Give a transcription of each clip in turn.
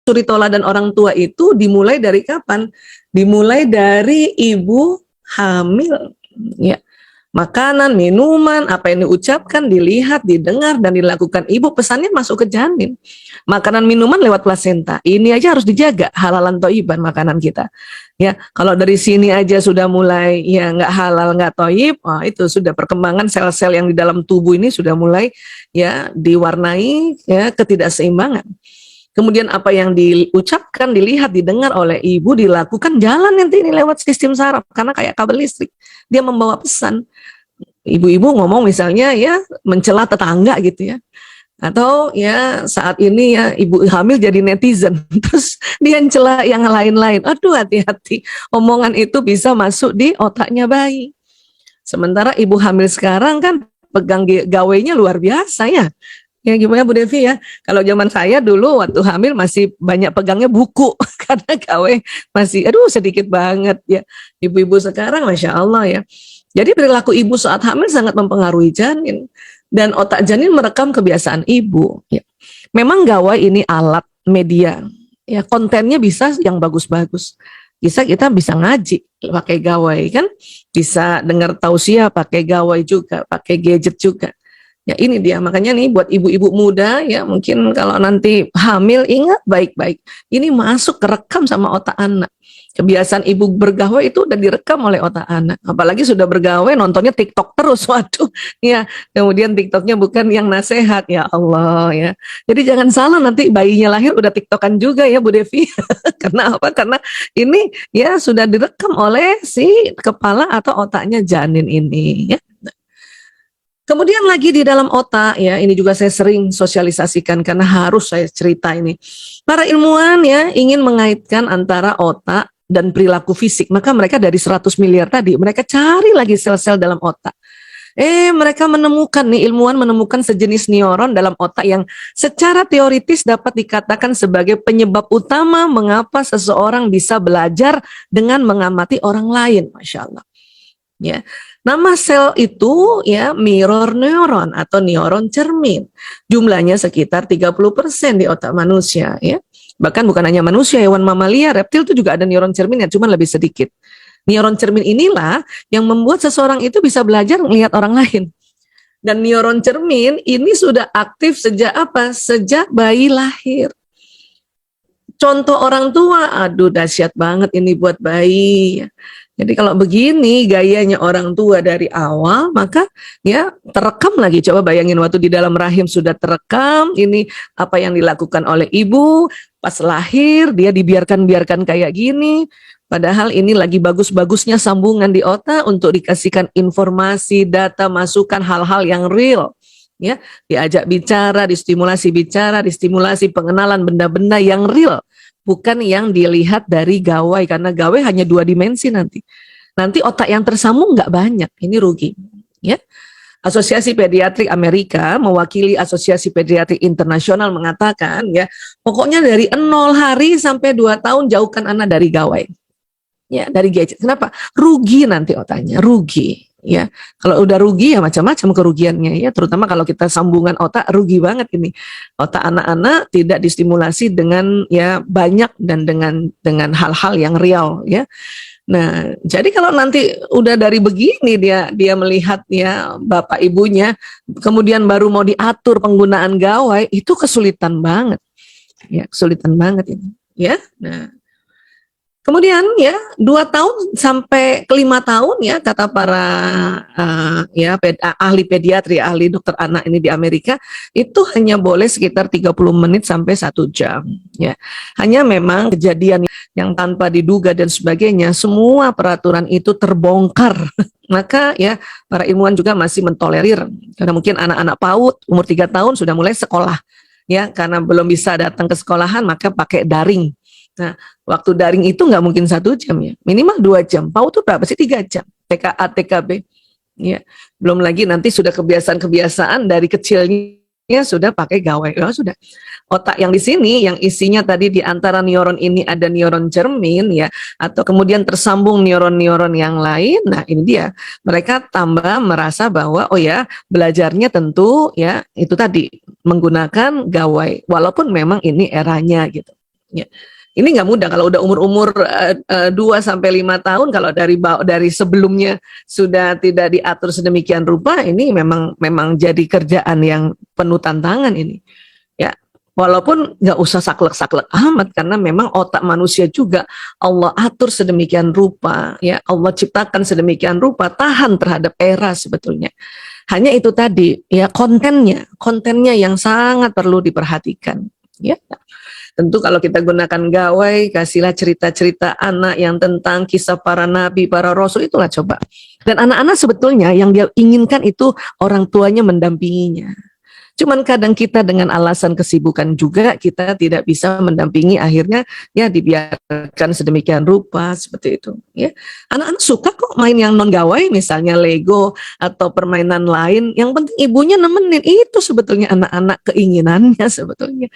suri toladan orang tua itu dimulai dari kapan? Dimulai dari ibu hamil, ya. Makanan, minuman, apa yang diucapkan, dilihat, didengar, dan dilakukan ibu, pesannya masuk ke janin. Makanan, minuman lewat plasenta. Ini aja harus dijaga, halalan toiban makanan kita. Ya, kalau dari sini aja sudah mulai ya nggak halal, nggak toib, itu sudah perkembangan sel-sel yang di dalam tubuh ini sudah mulai ya diwarnai ya ketidakseimbangan. Kemudian apa yang diucapkan, dilihat, didengar oleh ibu dilakukan jalan nanti ini lewat sistem saraf karena kayak kabel listrik. Dia membawa pesan. Ibu-ibu ngomong misalnya ya mencela tetangga gitu ya. Atau ya saat ini ya ibu hamil jadi netizen. Terus dia mencela yang lain-lain. Aduh hati-hati. Omongan itu bisa masuk di otaknya bayi. Sementara ibu hamil sekarang kan pegang gawainya luar biasa ya. Ya gimana Bu Devi ya, kalau zaman saya dulu waktu hamil masih banyak pegangnya buku karena gawe masih aduh sedikit banget ya. Ibu-ibu sekarang Masya Allah ya. Jadi perilaku ibu saat hamil sangat mempengaruhi janin dan otak janin merekam kebiasaan ibu ya. Memang gawai ini alat media ya, kontennya bisa yang bagus-bagus. Kita bisa ngaji pakai gawai kan, bisa dengar tausiah pakai gawai juga, pakai gadget juga. Ya ini dia, makanya nih buat ibu-ibu muda ya mungkin kalau nanti hamil ingat baik-baik. Ini masuk kerekam sama otak anak. Kebiasaan ibu bergawe itu udah direkam oleh otak anak. Apalagi sudah bergawe nontonnya TikTok terus, waduh. Ya, kemudian TikToknya bukan yang nasihat, ya Allah ya. Jadi jangan salah nanti bayinya lahir udah TikTokan juga ya Bu Devi. Karena apa? Karena ini ya sudah direkam oleh si kepala atau otaknya janin ini ya. Kemudian lagi di dalam otak ya, ini juga saya sering sosialisasikan karena harus saya cerita ini. Para ilmuwan ya ingin mengaitkan antara otak dan perilaku fisik, maka mereka dari 100 miliar tadi, mereka cari lagi sel-sel dalam otak. Mereka menemukan nih, ilmuwan menemukan sejenis neuron dalam otak yang secara teoritis dapat dikatakan sebagai penyebab utama mengapa seseorang bisa belajar dengan mengamati orang lain, Masya Allah. Ya, nama sel itu ya mirror neuron atau neuron cermin. Jumlahnya sekitar 30% di otak manusia ya. Bahkan bukan hanya manusia, hewan mamalia, reptil itu juga ada neuron cermin yang cuma lebih sedikit. Neuron cermin inilah yang membuat seseorang itu bisa belajar melihat orang lain. Dan neuron cermin ini sudah aktif sejak apa? Sejak bayi lahir. Contoh orang tua, aduh dahsyat banget ini buat bayi. Jadi kalau begini gayanya orang tua dari awal, maka ya terekam lagi. Coba bayangin waktu di dalam rahim sudah terekam, ini apa yang dilakukan oleh ibu, pas lahir dia dibiarkan kayak gini. Padahal ini lagi bagus-bagusnya sambungan di otak untuk dikasihkan informasi, data, masukan, hal-hal yang real. Ya, diajak bicara, distimulasi pengenalan benda-benda yang real. Bukan yang dilihat dari gawai, karena gawai hanya 2 dimensi nanti. Nanti otak yang tersambung nggak banyak, ini rugi. Ya. Asosiasi Pediatrik Amerika mewakili Asosiasi Pediatrik Internasional mengatakan ya, pokoknya dari 0 hari sampai 2 tahun jauhkan anak dari gawai. Ya, dari gadget. Kenapa? Rugi nanti otaknya, rugi. Ya, kalau udah rugi ya macam-macam kerugiannya ya, terutama kalau kita sambungan otak rugi banget ini. Otak anak-anak tidak distimulasi dengan ya banyak dan dengan hal-hal yang real ya. Nah, jadi kalau nanti udah dari begini dia melihat ya bapak ibunya, kemudian baru mau diatur penggunaan gawai, itu kesulitan banget. Ya, kesulitan banget ini, ya. Nah, kemudian ya 2 tahun sampai ke 5 tahun ya kata para ahli pediatri, ahli dokter anak ini di Amerika itu hanya boleh sekitar 30 menit sampai 1 jam ya. Hanya memang kejadian yang tanpa diduga dan sebagainya, semua peraturan itu terbongkar. Maka ya para ilmuwan juga masih mentolerir karena mungkin anak-anak PAUD umur 3 tahun sudah mulai sekolah ya, karena belum bisa datang ke sekolahan maka pakai daring. Nah, waktu daring itu nggak mungkin 1 jam ya, minimal 2 jam. PAUD itu berapa sih? 3 jam. TKA, TKB. Ya, belum lagi nanti sudah kebiasaan-kebiasaan dari kecilnya sudah pakai gawai. Ya, sudah. Otak yang di sini, yang isinya tadi di antara neuron ini ada neuron cermin ya, atau kemudian tersambung neuron-neuron yang lain. Nah, ini dia. Mereka tambah merasa bahwa oh ya, belajarnya tentu ya itu tadi menggunakan gawai, walaupun memang ini eranya gitu. Ya. Ini nggak mudah kalau udah umur-umur 2 sampai 5 tahun, kalau dari sebelumnya sudah tidak diatur sedemikian rupa, ini memang jadi kerjaan yang penuh tantangan ini. Ya, walaupun nggak usah saklek-saklek amat, karena memang otak manusia juga Allah atur sedemikian rupa, ya Allah ciptakan sedemikian rupa, tahan terhadap era sebetulnya. Hanya itu tadi, ya kontennya yang sangat perlu diperhatikan. Ya, tentu kalau kita gunakan gawai, kasihlah cerita-cerita anak yang tentang kisah para nabi, para rasul, itulah coba. Dan anak-anak sebetulnya yang dia inginkan itu orang tuanya mendampinginya. Cuman kadang kita dengan alasan kesibukan juga kita tidak bisa mendampingi, akhirnya ya dibiarkan sedemikian rupa seperti itu. Ya, anak-anak suka kok main yang non gawai, misalnya Lego atau permainan lain. Yang penting ibunya nemenin, itu sebetulnya anak-anak keinginannya sebetulnya.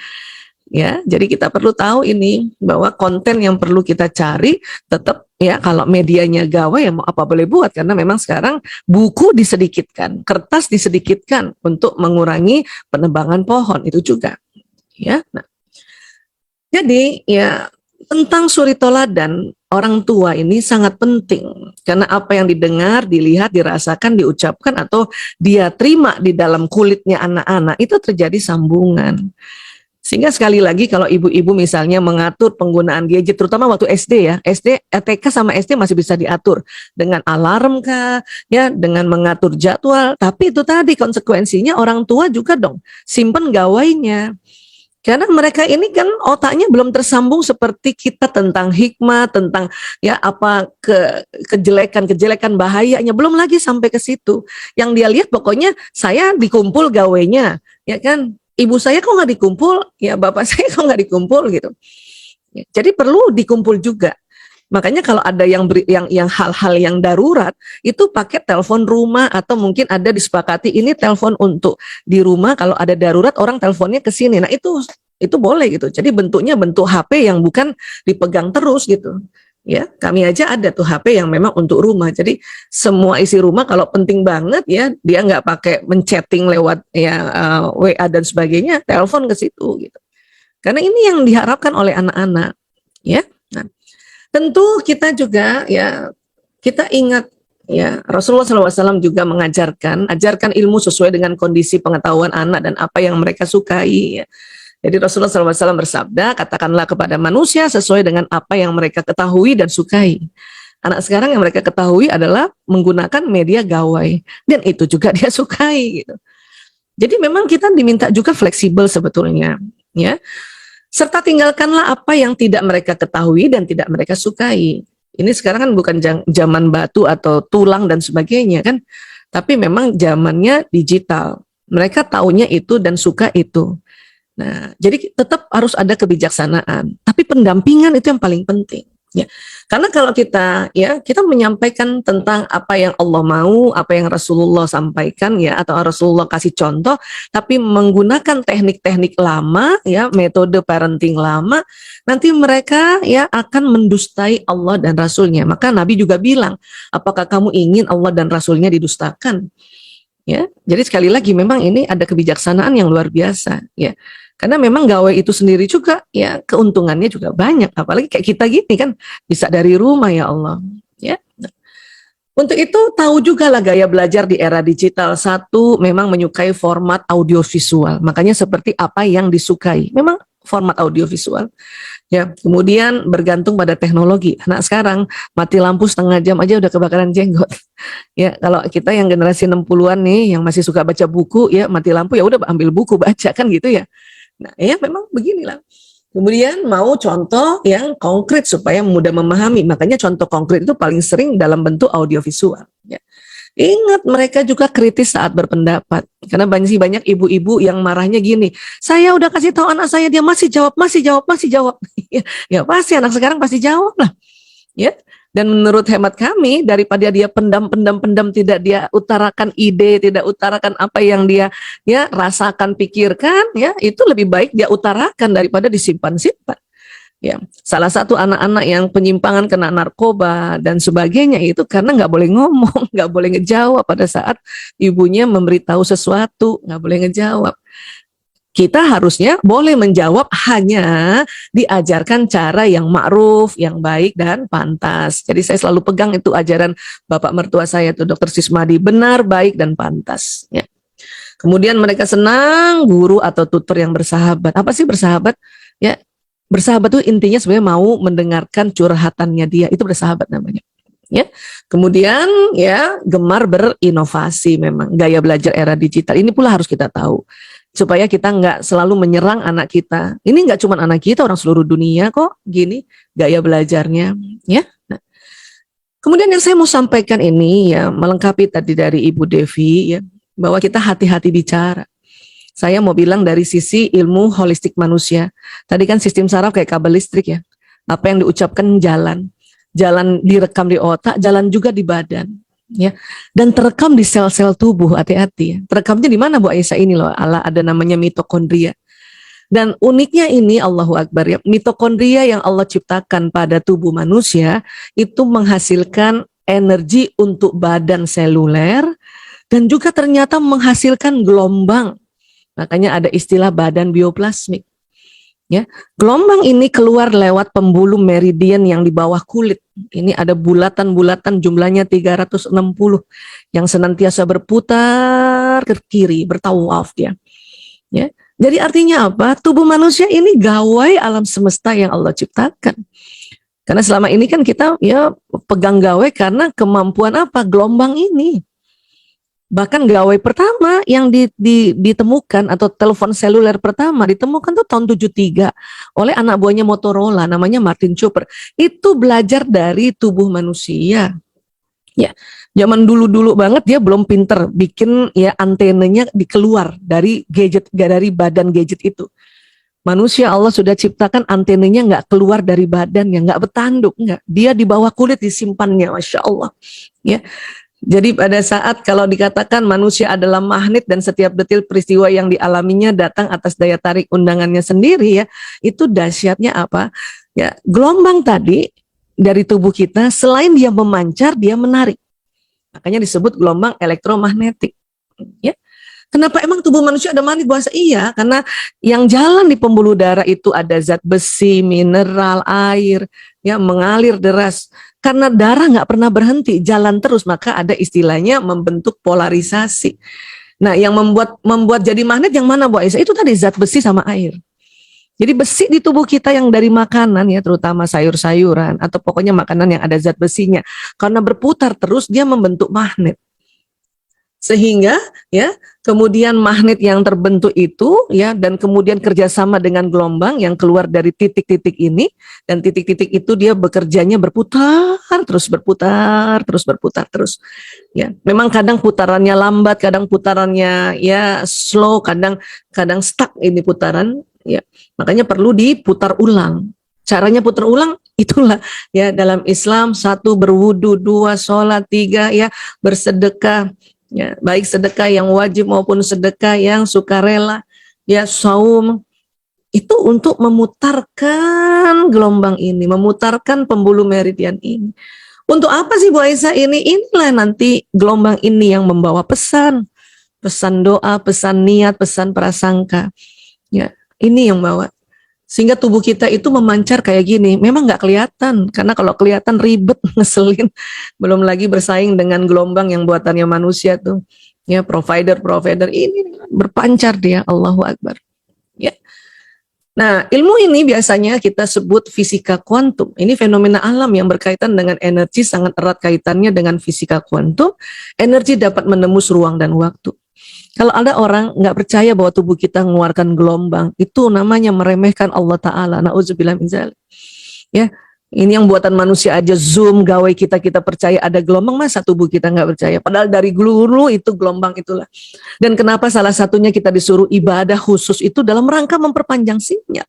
Ya, jadi kita perlu tahu ini bahwa konten yang perlu kita cari tetap ya, kalau medianya gawai ya mau apa boleh buat, karena memang sekarang buku disedikitkan, kertas disedikitkan untuk mengurangi penebangan pohon itu juga. Ya, nah, jadi ya tentang suri toladan orang tua ini sangat penting, karena apa yang didengar, dilihat, dirasakan, diucapkan atau dia terima di dalam kulitnya anak-anak itu terjadi sambungan. Sehingga sekali lagi kalau ibu-ibu misalnya mengatur penggunaan gadget, terutama waktu SD ya, TK sama SD masih bisa diatur dengan alarm kah, ya, dengan mengatur jadwal. Tapi itu tadi konsekuensinya orang tua juga dong simpen gawainya. Karena mereka ini kan otaknya belum tersambung seperti kita tentang hikmah, tentang ya apa kejelekan bahayanya, belum lagi sampai ke situ. Yang dia lihat pokoknya saya dikumpul gawainya, ya kan? Ibu saya kok nggak dikumpul, ya bapak saya kok nggak dikumpul gitu. Ya, jadi perlu dikumpul juga. Makanya kalau ada yang hal-hal yang darurat itu pakai telepon rumah, atau mungkin ada disepakati ini telepon untuk di rumah, kalau ada darurat orang teleponnya ke sini. Nah itu boleh gitu. Jadi bentuknya bentuk HP yang bukan dipegang terus gitu. Ya, kami aja ada tuh HP yang memang untuk rumah. Jadi semua isi rumah kalau penting banget ya, dia nggak pakai menchatting lewat ya WA dan sebagainya, telepon ke situ gitu. Karena ini yang diharapkan oleh anak-anak, ya. Nah, tentu kita juga ya kita ingat ya Rasulullah SAW juga ajarkan ilmu sesuai dengan kondisi pengetahuan anak dan apa yang mereka sukai. Ya. Jadi Rasulullah SAW bersabda, katakanlah kepada manusia sesuai dengan apa yang mereka ketahui dan sukai. Anak sekarang yang mereka ketahui adalah menggunakan media gawai, dan itu juga dia sukai gitu. Jadi memang kita diminta juga fleksibel sebetulnya, ya. Serta tinggalkanlah apa yang tidak mereka ketahui dan tidak mereka sukai. Ini sekarang kan bukan zaman batu atau tulang dan sebagainya kan, tapi memang zamannya digital. Mereka taunya itu dan suka itu. Nah, jadi tetap harus ada kebijaksanaan, tapi pendampingan itu yang paling penting. Ya, karena kalau kita menyampaikan tentang apa yang Allah mau, apa yang Rasulullah sampaikan ya, atau Rasulullah kasih contoh, tapi menggunakan teknik-teknik lama ya, metode parenting lama, nanti mereka ya akan mendustai Allah dan Rasulnya. Maka Nabi juga bilang, apakah kamu ingin Allah dan Rasulnya didustakan? Ya, jadi sekali lagi memang ini ada kebijaksanaan yang luar biasa ya. Karena memang gawai itu sendiri juga ya keuntungannya juga banyak, apalagi kayak kita gini kan bisa dari rumah ya Allah ya. Untuk itu tahu juga lah gaya belajar di era digital. Satu, memang menyukai format audiovisual, makanya seperti apa yang disukai memang format audiovisual ya. Kemudian bergantung pada teknologi. Anak sekarang mati lampu setengah jam aja udah kebakaran jenggot ya. Kalau kita yang generasi 60-an nih yang masih suka baca buku ya, mati lampu ya udah ambil buku baca kan gitu ya. Nah, ya memang beginilah. Kemudian mau contoh yang konkret supaya mudah memahami. Makanya contoh konkret itu paling sering dalam bentuk audiovisual. Ya. Ingat, mereka juga kritis saat berpendapat. Karena banyak ibu-ibu yang marahnya gini, saya udah kasih tahu anak saya, dia masih jawab. Ya pasti anak sekarang pasti jawab lah. Ya. Dan menurut hemat kami, daripada dia pendam, tidak dia utarakan ide, tidak utarakan apa yang dia ya rasakan, pikirkan, ya itu lebih baik dia utarakan daripada disimpan-simpan. Ya, salah satu anak-anak yang penyimpangan kena narkoba dan sebagainya itu karena nggak boleh ngomong, nggak boleh ngejawab pada saat ibunya memberitahu sesuatu, nggak boleh ngejawab. kita harusnya boleh menjawab hanya diajarkan cara yang ma'ruf, yang baik dan pantas. Jadi saya selalu pegang itu ajaran bapak mertua saya tuh Dr. Sismadi, benar, baik dan pantas. Ya. Kemudian mereka senang guru atau tutor yang bersahabat. Apa sih bersahabat? Ya, bersahabat itu intinya sebenarnya mau mendengarkan curhatannya dia, itu bersahabat namanya. Ya, kemudian ya gemar berinovasi, memang gaya belajar era digital ini pula harus kita tahu supaya kita nggak selalu menyerang anak kita. Ini nggak cuma anak kita, orang seluruh dunia kok gini gaya belajarnya. Ya, nah, kemudian yang saya mau sampaikan ini ya melengkapi tadi dari Ibu Devi ya bahwa kita hati-hati bicara. Saya mau bilang dari sisi ilmu holistik manusia. Tadi kan sistem saraf kayak kabel listrik ya. Apa yang diucapkan jalan direkam di otak, jalan juga di badan, ya. Dan terekam di sel-sel tubuh, hati-hati ya. Terekamnya di mana Bu Aisyah ini loh, ada namanya mitokondria. Dan uniknya ini Allahu Akbar ya, mitokondria yang Allah ciptakan pada tubuh manusia itu menghasilkan energi untuk badan seluler dan juga ternyata menghasilkan gelombang. Makanya ada istilah badan bioplasmik. Ya, gelombang ini keluar lewat pembuluh meridian yang di bawah kulit. Ini ada bulatan-bulatan jumlahnya 360 yang senantiasa berputar ke kiri, bertawaf dia. Ya. Jadi artinya apa? Tubuh manusia ini gawai alam semesta yang Allah ciptakan. Karena selama ini kan kita ya pegang gawai karena kemampuan apa? Gelombang ini. Bahkan gawai pertama yang ditemukan atau telepon seluler pertama ditemukan tuh tahun 73 oleh anak buahnya Motorola namanya Martin Cooper. Itu belajar dari tubuh manusia. Ya, zaman dulu banget dia belum pinter bikin ya antenanya dikeluar dari gadget, dari badan gadget itu. Manusia Allah sudah ciptakan antenanya nggak keluar dari badannya, nggak bertanduk, nggak. Dia di bawah kulit disimpannya, Masya Allah. Ya. Jadi pada saat kalau dikatakan manusia adalah magnet dan setiap detil peristiwa yang dialaminya datang atas daya tarik undangannya sendiri ya, itu dahsyatnya apa? Ya, gelombang tadi dari tubuh kita selain dia memancar, dia menarik. Makanya disebut gelombang elektromagnetik. Ya. Kenapa emang tubuh manusia ada magnet? Bahasa iya, karena yang jalan di pembuluh darah itu ada zat besi, mineral, air, ya mengalir deras. Karena darah nggak pernah berhenti, jalan terus, maka ada istilahnya membentuk polarisasi. Nah, yang membuat jadi magnet yang mana Bu Aisyah? Itu tadi zat besi sama air. Jadi besi di tubuh kita yang dari makanan ya, terutama sayur-sayuran atau pokoknya makanan yang ada zat besinya. Karena berputar terus dia membentuk magnet. Sehingga ya kemudian magnet yang terbentuk itu ya dan kemudian kerjasama dengan gelombang yang keluar dari titik-titik ini dan titik-titik itu dia bekerjanya berputar terus ya memang kadang putarannya lambat, kadang putarannya ya slow, kadang stuck ini putaran ya, makanya perlu diputar ulang. Caranya putar ulang itulah ya dalam Islam, 1 berwudu, 2 sholat, 3 ya bersedekah. Ya, baik sedekah yang wajib maupun sedekah yang sukarela, ya saum, itu untuk memutarkan gelombang ini, memutarkan pembuluh meridian ini. Untuk apa sih Bu Aisyah ini? Inilah nanti gelombang ini yang membawa pesan doa, pesan niat, pesan prasangka. Ya, ini yang bawa. Sehingga tubuh kita itu memancar kayak gini. Memang nggak kelihatan, karena kalau kelihatan ribet, ngeselin. Belum lagi bersaing dengan gelombang yang buatannya manusia tuh. Ya, provider ini berpancar dia, Allahu Akbar. Ya. Nah, ilmu ini biasanya kita sebut fisika kuantum. Ini fenomena alam yang berkaitan dengan energi, sangat erat kaitannya dengan fisika kuantum. Energi dapat menembus ruang dan waktu. Kalau ada orang nggak percaya bahwa tubuh kita mengeluarkan gelombang, itu namanya meremehkan Allah Ta'ala. Na'udzubillah min dzalik. Ya, ini yang buatan manusia aja, Zoom, gawai kita percaya ada gelombang, masa tubuh kita nggak percaya? Padahal dari dulu itu gelombang itulah. Dan kenapa salah satunya kita disuruh ibadah khusus itu dalam rangka memperpanjang sinyal.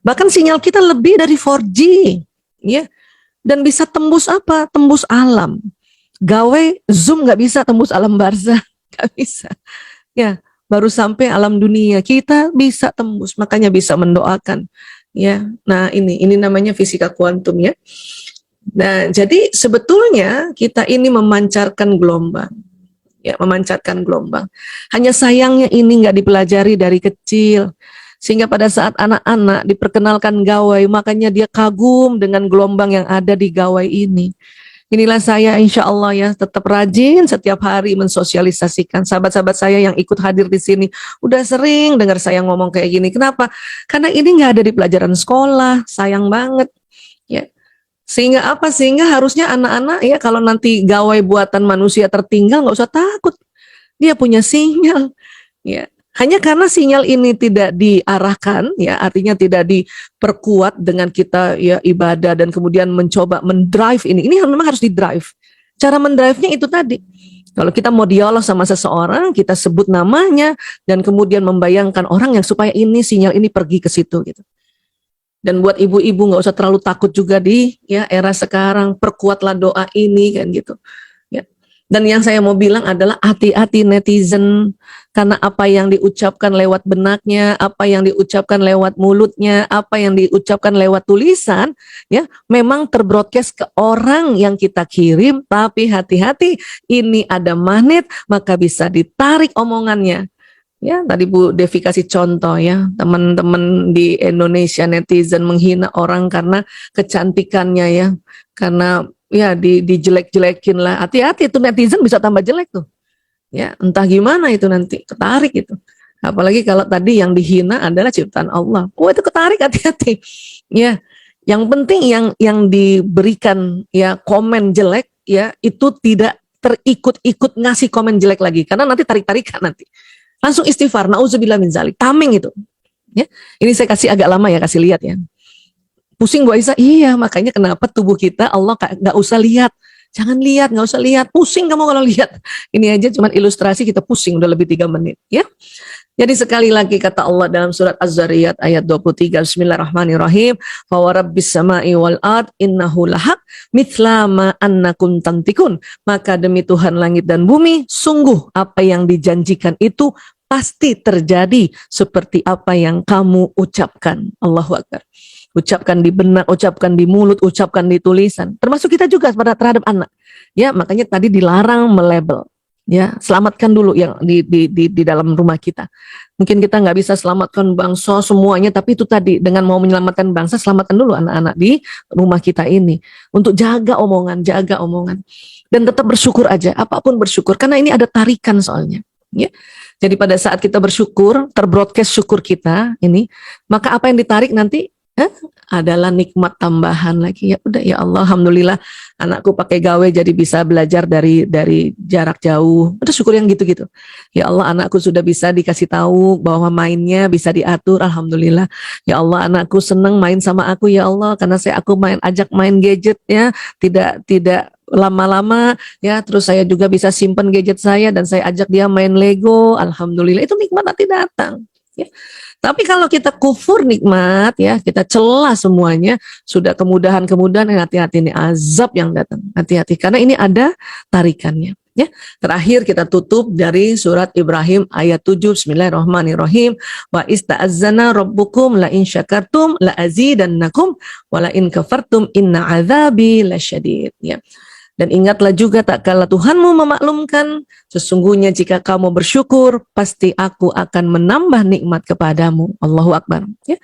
Bahkan sinyal kita lebih dari 4G. Ya, dan bisa tembus apa? Tembus alam. Gawai Zoom nggak bisa tembus alam barzah. Nggak bisa. Ya, baru sampai alam dunia kita bisa tembus, makanya bisa mendoakan. Ya, nah ini namanya fisika kuantum ya. Nah, jadi sebetulnya kita ini memancarkan gelombang. ya, memancarkan gelombang. Hanya sayangnya ini nggak dipelajari dari kecil, sehingga pada saat anak-anak diperkenalkan gawai, makanya dia kagum dengan gelombang yang ada di gawai ini. Inilah saya insya Allah ya tetap rajin setiap hari mensosialisasikan sahabat-sahabat saya yang ikut hadir di sini. Udah sering dengar saya ngomong kayak gini. Kenapa? Karena ini nggak ada di pelajaran sekolah. Sayang banget. Ya. Sehingga apa? Sehingga harusnya anak-anak ya kalau nanti gawai buatan manusia tertinggal nggak usah takut. Dia punya sinyal. Ya. Hanya karena sinyal ini tidak diarahkan, ya artinya tidak diperkuat dengan kita ya ibadah dan kemudian mencoba mendrive ini memang harus didrive. Cara mendrive-nya itu tadi. Kalau kita mau dialog sama seseorang, kita sebut namanya dan kemudian membayangkan orang yang supaya ini sinyal ini pergi ke situ gitu. Dan buat ibu-ibu nggak usah terlalu takut juga di ya era sekarang, perkuatlah doa ini kan gitu. Ya. Dan yang saya mau bilang adalah hati-hati netizen. Karena apa yang diucapkan lewat benaknya, apa yang diucapkan lewat mulutnya, apa yang diucapkan lewat tulisan, ya memang terbroadcast ke orang yang kita kirim. Tapi hati-hati, ini ada magnet, maka bisa ditarik omongannya. Ya, tadi Bu Devi kasih contoh ya, teman-teman di Indonesia netizen menghina orang karena kecantikannya ya, karena ya dijelek-jelekin lah. Hati-hati itu netizen bisa tambah jelek tuh. Ya, entah gimana itu nanti ketarik itu. Apalagi kalau tadi yang dihina adalah ciptaan Allah. Oh, itu ketarik, hati-hati. Ya, yang penting yang diberikan ya komen jelek ya itu tidak terikut-ikut ngasih komen jelek lagi karena nanti tarik-tarikan nanti. Langsung istighfar, nauzubillah min zalik. Tameng itu. Ya. Ini saya kasih agak lama ya, kasih lihat ya. Pusing Bu Aisyah, iya makanya kenapa tubuh kita Allah nggak usah lihat. Jangan lihat, nggak usah lihat. Pusing kamu kalau lihat. Ini aja cuma ilustrasi kita pusing udah lebih 3 menit. Ya. Jadi sekali lagi kata Allah dalam surat Az-Zariyat ayat 23. Bismillahirrahmanirrahim. Fa warabbis sama'i wal ard innahu lahaq mithla ma annakum tantikun. Maka demi Tuhan langit dan bumi, sungguh apa yang dijanjikan itu pasti terjadi seperti apa yang kamu ucapkan. Allahu Akbar. Ucapkan di benak, ucapkan di mulut, ucapkan di tulisan. Termasuk kita juga terhadap anak. Ya, makanya tadi dilarang melabel. Ya, selamatkan dulu yang di dalam rumah kita. Mungkin kita nggak bisa selamatkan bangsa semuanya, tapi itu tadi dengan mau menyelamatkan bangsa, selamatkan dulu anak-anak di rumah kita ini. Untuk jaga omongan. Dan tetap bersyukur aja, apapun bersyukur. Karena ini ada tarikan soalnya. Ya. Jadi pada saat kita bersyukur, terbroadcast syukur kita ini, maka apa yang ditarik nanti adalah nikmat tambahan lagi. Ya udah ya Allah, alhamdulillah anakku pakai gawe jadi bisa belajar dari jarak jauh. Udah syukur yang gitu-gitu. Ya Allah, anakku sudah bisa dikasih tahu bahwa mainnya bisa diatur, alhamdulillah. Ya Allah, anakku senang main sama aku ya Allah, karena aku ajak main gadget ya, tidak lama-lama ya, terus saya juga bisa simpan gadget saya dan saya ajak dia main Lego, alhamdulillah. Itu nikmat nanti datang ya. Tapi kalau kita kufur nikmat ya, kita celah semuanya, sudah kemudahan-kemudahan, hati-hati ini azab yang datang. Hati-hati karena ini ada tarikannya. Ya, terakhir kita tutup dari surat Ibrahim ayat 7. Bismillahirrahmanirrahim. Wa ista'azzana rabbukum la in syakartum la azidannakum wa la in kafartum inna azabi lasyadid. Ya. Dan ingatlah juga tak kala Tuhanmu memaklumkan, sesungguhnya jika kamu bersyukur, pasti aku akan menambah nikmat kepadamu. Allahu Akbar. Ya.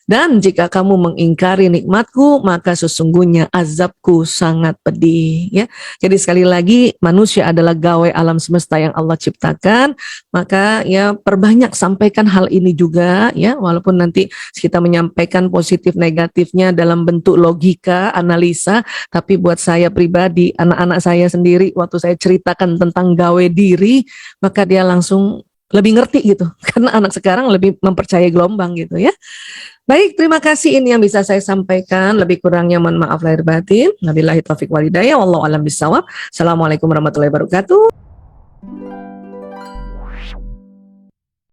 Dan jika kamu mengingkari nikmatku, maka sesungguhnya azabku sangat pedih. Ya. Jadi sekali lagi, manusia adalah gawai alam semesta yang Allah ciptakan. Maka ya perbanyak sampaikan hal ini juga. Ya, walaupun nanti kita menyampaikan positif negatifnya dalam bentuk logika, analisa. Tapi buat saya pribadi, anak-anak saya sendiri, waktu saya ceritakan tentang gawe diri, maka dia langsung lebih ngerti gitu. Karena anak sekarang lebih mempercayai gelombang gitu ya. Baik, terima kasih, ini yang bisa saya sampaikan. Lebih kurangnya mohon maaf lahir batin. Wabillahi taufiq wal hidayah. Wallahu a'lam bishawab. Assalamualaikum warahmatullahi wabarakatuh.